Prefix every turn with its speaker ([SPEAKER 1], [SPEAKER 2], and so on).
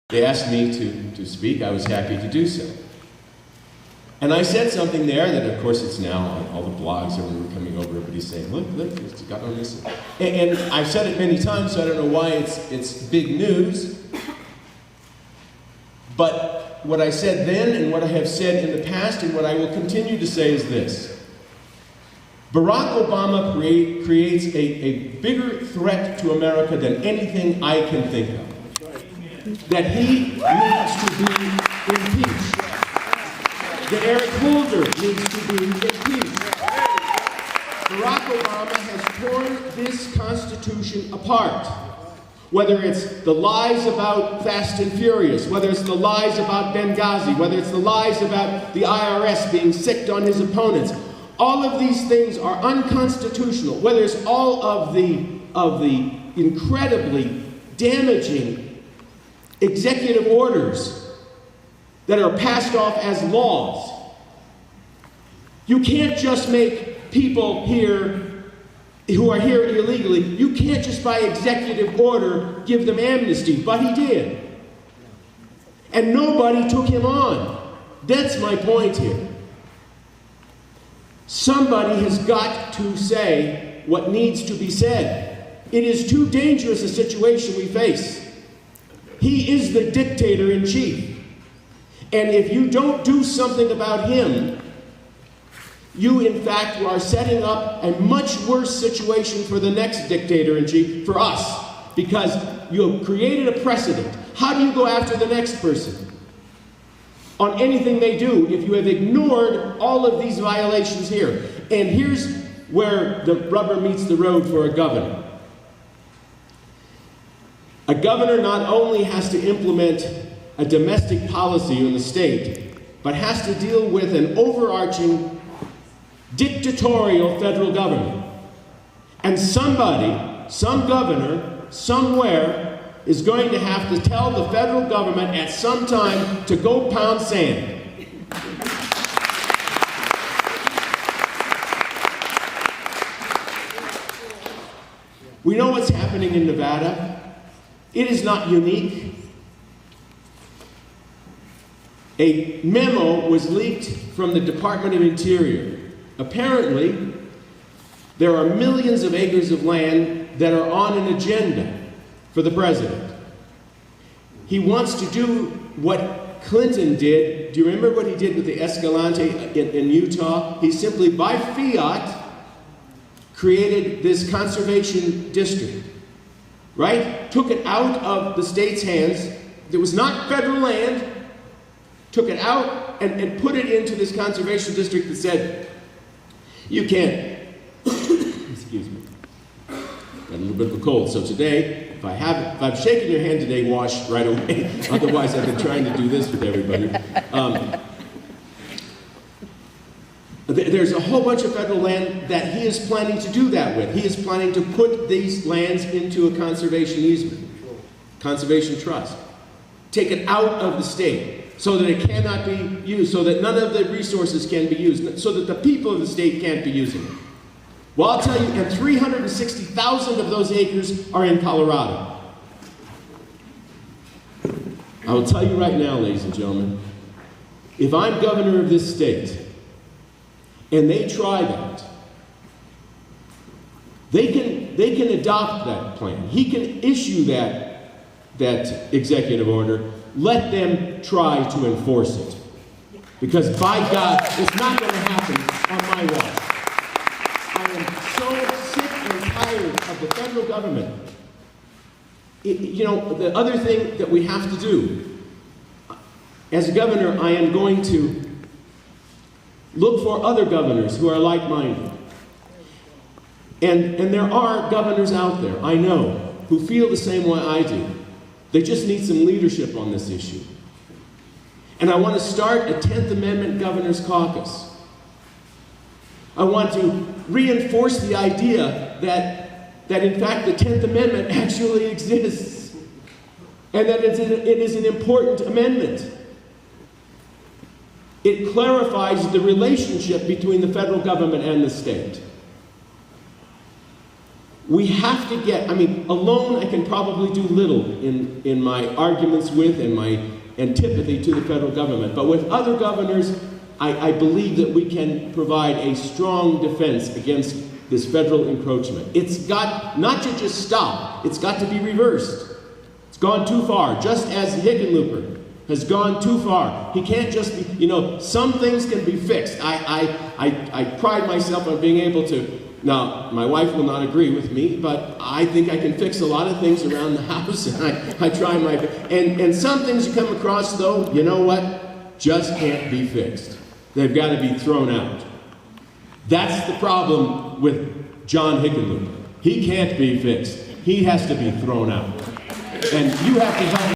[SPEAKER 1] They asked me to speak. I was happy to do so. And I said something there that, of course, it's now on all the blogs, and we were coming over, everybody's saying, look, it's got on this. And I've said it many times, so I don't know why it's big news. But what I said then and what I have said in the past and what I will continue to say is this. Barack Obama creates a bigger threat to America than anything I can think of. That he needs to be impeached. That Eric Holder needs to be impeached. Barack Obama has torn this Constitution apart. Whether it's the lies about Fast and Furious, whether it's the lies about Benghazi, whether it's the lies about the IRS being sicked on his opponents, all of these things are unconstitutional. Whether it's all of the incredibly damaging executive orders that are passed off as laws. You can't just make people here who are here illegally, you can't just by executive order give them amnesty, but he did. And nobody took him on. That's my point here. Somebody has got to say what needs to be said. It is too dangerous a situation we face. He is the dictator-in-chief. And if you don't do something about him, you, in fact, are setting up a much worse situation for the next dictator-in-chief, for us, because you have created a precedent. How do you go after the next person on anything they do if you have ignored all of these violations here? And here's where the rubber meets the road for a governor. A governor not only has to implement a domestic policy in the state, but has to deal with an overarching dictatorial federal government. And somebody, some governor, somewhere, is going to have to tell the federal government at some time to go pound sand. We know what's happening in Nevada. It is not unique. A memo was leaked from the Department of Interior. Apparently, there are millions of acres of land that are on an agenda for the president. He wants to do what Clinton did. Do you remember what he did with the Escalante in Utah? He simply, by fiat, created this conservation district. Right? Took it out of the state's hands. It was not federal land. Took it out and put it into this conservation district that said, you can't, excuse me, got a little bit of a cold. So today, if I've shaken your hand today, wash right away. Otherwise, I've been trying to do this with everybody. There's a whole bunch of federal land that he is planning to do that with. He is planning to put these lands into a conservation easement, conservation trust. Take it out of the state so that it cannot be used, so that none of the resources can be used, so that the people of the state can't be using it. Well, I'll tell you, and 360,000 of those acres are in Colorado. I will tell you right now, ladies and gentlemen, if I'm governor of this state, and they try that, they can adopt that plan. He can issue that executive order. Let them try to enforce it. Because by God, it's not going to happen on my watch. I am so sick and tired of the federal government. The other thing that we have to do, as a governor, I am going to look for other governors who are like-minded. And there are governors out there, I know, who feel the same way I do. They just need some leadership on this issue. And I want to start a 10th Amendment Governor's Caucus. I want to reinforce the idea that in fact the 10th Amendment actually exists. And that it is an important amendment. It clarifies the relationship between the federal government and the state. We have to get, alone I can probably do little in my arguments with and my antipathy to the federal government. But with other governors, I believe that we can provide a strong defense against this federal encroachment. It's got not to just stop, it's got to be reversed. It's gone too far, just as Hickenlooper has gone too far. He can't just be, some things can be fixed. I pride myself on being able to. Now, my wife will not agree with me, but I think I can fix a lot of things around the house, and I try my best. And some things you come across, though, you know what? Just can't be fixed. They've got to be thrown out. That's the problem with John Hickenlooper. He can't be fixed. He has to be thrown out. And you have to help